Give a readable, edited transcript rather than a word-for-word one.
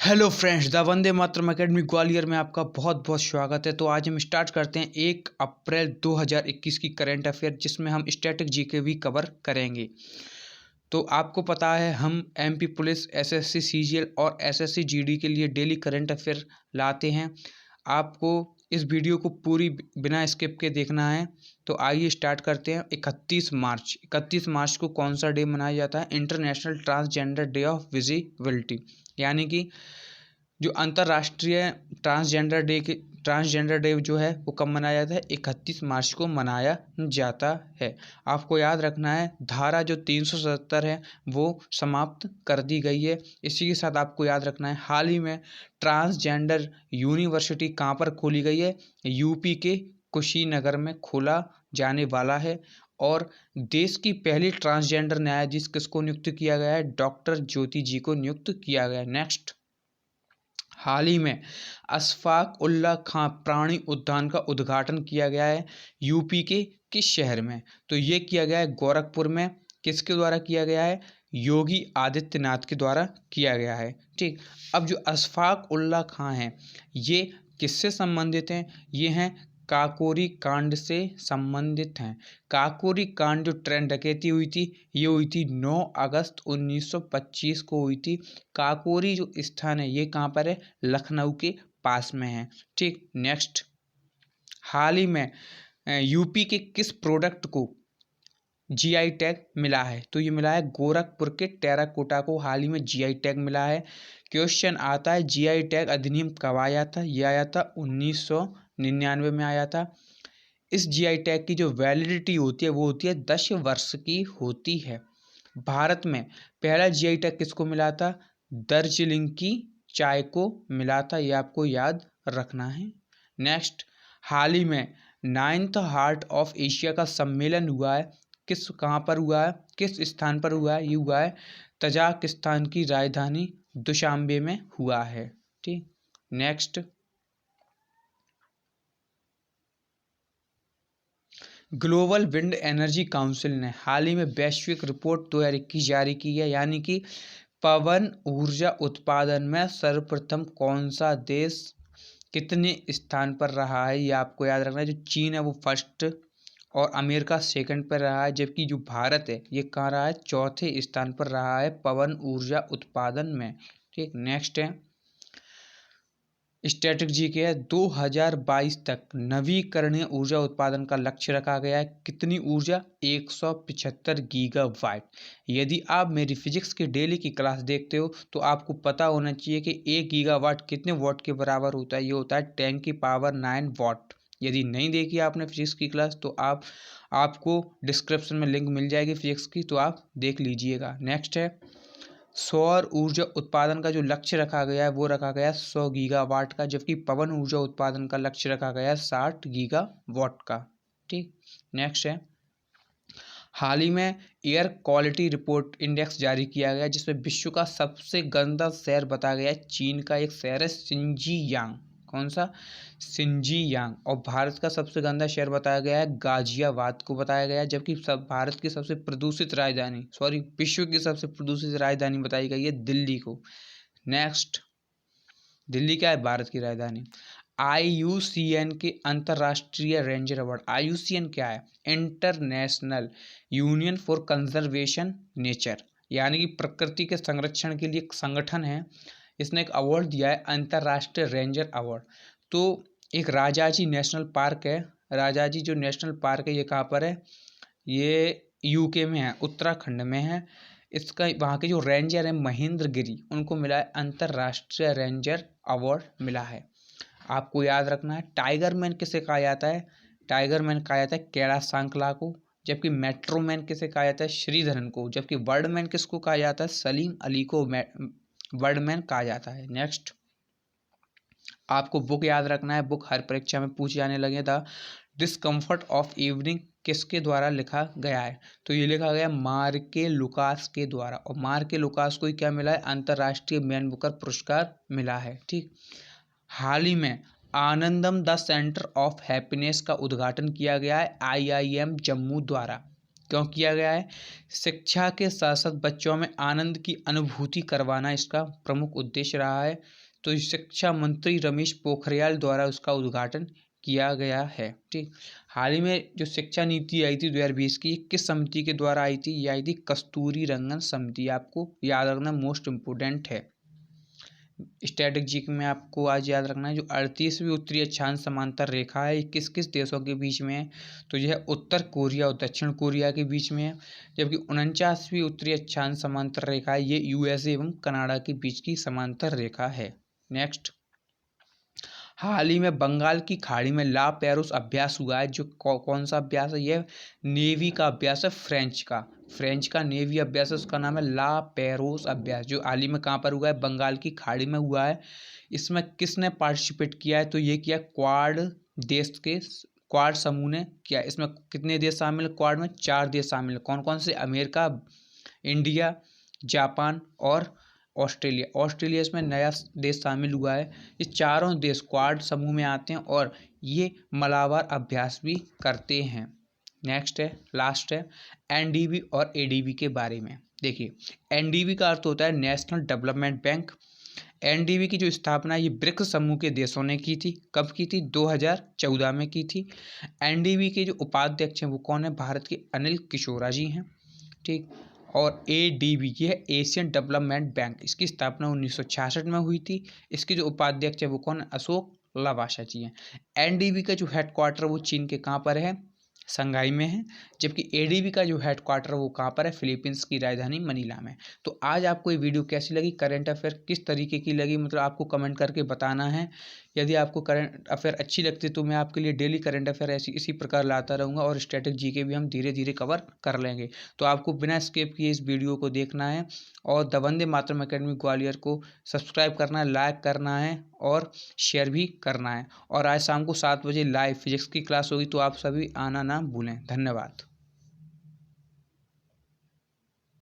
Hello friends, the Vande Mataram academy Gwalior में आपका बहुत बहुत स्वागत है। तो आज हम स्टार्ट करते हैं 1 अप्रैल 2021 की करंट अफेयर, जिसमें हम स्टैटिक जीके भी कवर करेंगे। तो आपको पता है हम एमपी पुलिस, एसएससी सीजीएल और एसएससी जीडी के लिए डेली करंट अफेयर लाते हैं। आपको इस वीडियो को पूरी बिना स्किप के देखना है। तो आइए स्टार्ट करते हैं। 31 मार्च को कौन सा डे मनाया जाता है? International transgender day of visibility, यानी कि जो अंतर्राष्ट्रीय ट्रांसजेंडर डे जो है वो कब मनाया जाता है? 31 मार्च को मनाया जाता है। आपको याद रखना है धारा जो 377 है वो समाप्त कर दी गई है। इसी के साथ आपको याद रखना है हाल ही में ट्रांसजेंडर यूनिवर्सिटी कहाँ पर खोली गई है? यूपी के कुशीनगर में खोला जाने वाला है। और देश की पहली ट्रांसजेंडर न्यायाधीश किसको नियुक्त किया गया है? डॉक्टर ज्योति जी को नियुक्त किया गया है। नेक्स्ट, हाल ही में अशफाक उल्ला खां प्राणी उद्यान का उद्घाटन किया गया है यूपी के किस शहर में? तो ये किया गया है गोरखपुर में। किसके द्वारा किया गया है? योगी आदित्यनाथ के द्वारा किया गया है। ठीक, अब जो अशफाक उल्ला खां हैं ये किससे संबंधित हैं? ये हैं काकोरी कांड से संबंधित हैं। काकोरी कांड जो ट्रेन डकैती हुई थी ये हुई थी 9 अगस्त 1925 को हुई थी। काकोरी जो स्थान है ये कहाँ पर है? लखनऊ के पास में है। ठीक, नेक्स्ट, हाल ही में यूपी के किस प्रोडक्ट को जीआई टैग मिला है? तो ये मिला है गोरखपुर के टेराकोटा को हाल ही में जीआई टैग मिला है। क्वेश्चन आता है जीआई टैग अधिनियम कब आया था? ये आया था 1999 में आया था। इस जीआई टैग की जो वैलिडिटी होती है वो होती है 10 वर्ष की होती है। भारत में पहला जीआई टैग किसको मिला था? दार्जिलिंग की चाय को मिला था। ये आपको याद रखना है। नेक्स्ट, हाल ही में 9th हार्ट ऑफ एशिया का सम्मेलन हुआ है। कहाँ पर हुआ है? किस स्थान पर हुआ है? ये हुआ है तजाकिस्तान की राजधानी दुशांबे में हुआ है। ठीक, next, global wind energy council ने हाल ही में वैश्विक रिपोर्ट 2021 जारी की है, यानी कि पवन ऊर्जा उत्पादन में सर्वप्रथम कौन सा देश कितने स्थान पर रहा है? ये आपको याद रखना है। जो चीन है वो फर्स्ट और अमेरिका सेकंड पर रहा है, जबकि जो भारत है ये कहाँ रहा है? चौथे स्थान पर रहा है पवन ऊर्जा उत्पादन में। ठीक, नेक्स्ट है स्टैटिक जी के है 2022 तक नवीकरणीय ऊर्जा उत्पादन का लक्ष्य रखा गया है। कितनी ऊर्जा? 175 गीगावाट। यदि आप मेरी फिजिक्स की डेली की क्लास देखते हो तो आपको पता होना चाहिए कि 1 गीगावाट कितने वाट के बराबर होता है? ये होता है 10 की पावर 9 वाट। यदि नहीं देखी आपने फिजिक्स की क्लास तो आपको डिस्क्रिप्शन में लिंक मिल जाएगी फिजिक्स की, तो आप देख लीजिएगा। नेक्स्ट है सौर ऊर्जा उत्पादन का जो लक्ष्य रखा गया है वो रखा गया है 100 गीगावाट का, जबकि पवन ऊर्जा उत्पादन का लक्ष्य रखा गया है 60 गीगावाट का। ठीक, नेक्स्ट है हाल ही में एयर क्वालिटी रिपोर्ट इंडेक्स जारी किया गया, जिसमें विश्व का सबसे गंदा शहर बताया गया है चीन का एक शहर है सिंजियांग। कौन सा? सिंजियांग। और भारत का सबसे गंदा शहर बताया गया है गाजियाबाद को बताया गया है, जबकि भारत की सबसे प्रदूषित राजधानी विश्व की सबसे प्रदूषित राजधानी बताई गई है दिल्ली को। नेक्स्ट, दिल्ली क्या है? भारत की राजधानी। आईयूसीएन के अंतर्राष्ट्रीय रेंजर अवार्ड, आईयूसीएन क्या है? International union for conservation nature, यानी कि प्रकृति के संरक्षण के लिए एक संगठन है। इसने एक अवार्ड दिया है अंतर्राष्ट्रीय रेंजर अवार्ड। तो एक राजाजी नेशनल पार्क है। राजाजी जो नेशनल पार्क है ये कहाँ पर है? ये यूके में है, उत्तराखंड में है। इसका वहाँ के जो रेंजर है महेंद्र गिरी, उनको मिला है अंतर्राष्ट्रीय रेंजर अवार्ड मिला है। आपको याद रखना है टाइगर मैन किसे कहा जाता है? टाइगर मैन कहा जाता है कैलाश सांकला को, जबकि मेट्रो मैन किसे कहा जाता है? श्रीधरन को, जबकि बर्ड मैन किसको कहा जाता है? सलीम अली को बर्ड मैन कहा जाता है। नेक्स्ट, आपको बुक याद रखना है, बुक हर परीक्षा में पूछे जाने लगे था। डिस्कम्फर्ट ऑफ इवनिंग किसके द्वारा लिखा गया है? तो ये लिखा गया मार्के लुकास के द्वारा, और मार्के लुकास को क्या मिला है? अंतर्राष्ट्रीय मैन बुकर पुरस्कार मिला है। ठीक, हाल ही में आनंदम द सेंटर ऑफ हैप्पीनेस का उद्घाटन किया गया है आईआईएम जम्मू द्वारा। क्यों किया गया है? शिक्षा के साथ साथ बच्चों में आनंद की अनुभूति करवाना इसका प्रमुख उद्देश्य रहा है। तो शिक्षा मंत्री रमेश पोखरियाल द्वारा उसका उद्घाटन किया गया है। ठीक, हाल ही में जो शिक्षा नीति आई थी 2020 की, किस समिति के द्वारा आई थी? ये आई थी कस्तूरी रंगन समिति। आपको याद रखना, मोस्ट इम्पोर्टेंट है। स्ट्रेटेजिक में आपको आज याद रखना है, जो 38वीं उत्तरी अक्षांश समांतर रेखा है, ये किस किस देशों के बीच में है? तो यह उत्तर कोरिया और दक्षिण कोरिया के बीच में है। जबकि 49वीं उत्तरी अक्षांश समांतर रेखा है, ये यूएसए एवं कनाडा के बीच की समांतर रेखा है। नेक्स्ट, हाल ही में बंगाल की खाड़ी में ला पेरोस अभ्यास हुआ है। जो कौन सा अभ्यास है? यह नेवी का अभ्यास है, फ्रेंच का नेवी अभ्यास है, उसका नाम है ला पेरोस अभ्यास, जो हाल ही में कहाँ पर हुआ है? बंगाल की खाड़ी में हुआ है। इसमें किसने पार्टिसिपेट किया है? तो ये किया क्वाड समूह ने किया। इसमें कितने देश शामिल है? क्वाड में 4 देश शामिल है। कौन कौन से? अमेरिका, इंडिया, जापान और ऑस्ट्रेलिया इसमें नया देश शामिल हुआ है। ये चारों देश क्वाड समूह में आते हैं और ये मलाबार अभ्यास भी करते हैं। नेक्स्ट है, लास्ट है, एनडीबी और एडीबी के बारे में। देखिए, एनडीबी का अर्थ होता है नेशनल डेवलपमेंट बैंक। एनडीबी की जो स्थापना ये ब्रिक्स समूह के देशों ने की थी। कब की थी? 2014 में की थी। एनडीबी के जो उपाध्यक्ष हैं वो कौन है? भारत के अनिल किशोरा जी हैं। ठीक, और एडीबी ये है एशियन डेवलपमेंट बैंक, इसकी स्थापना 1966 में हुई थी। इसके जो उपाध्यक्ष है वो कौन है? अशोक लवासा जी हैं। एनडीबी का जो हेडक्वार्टर वो चीन के कहाँ पर है? संघाई में है। जबकि एडीबी का जो हेडक्वार्टर वो कहाँ पर है? फिलीपींस की राजधानी मनीला में। तो आज आपको ये वीडियो कैसी लगी? करंट अफेयर किस तरीके की लगी, मतलब आपको कमेंट करके बताना है। यदि आपको करंट अफेयर अच्छी लगती है तो मैं आपके लिए डेली करंट अफेयर इसी प्रकार लाता रहूँगा, और स्टैटिक जीके भी हम धीरे धीरे कवर कर लेंगे। तो आपको बिना स्किप किए इस वीडियो को देखना है और द वंदे मातरम अकेडमी ग्वालियर को सब्सक्राइब करना है, लाइक करना है और शेयर भी करना है। और आज शाम को 7 बजे लाइव फिजिक्स की क्लास होगी, तो आप सभी आना ना भूलें। धन्यवाद।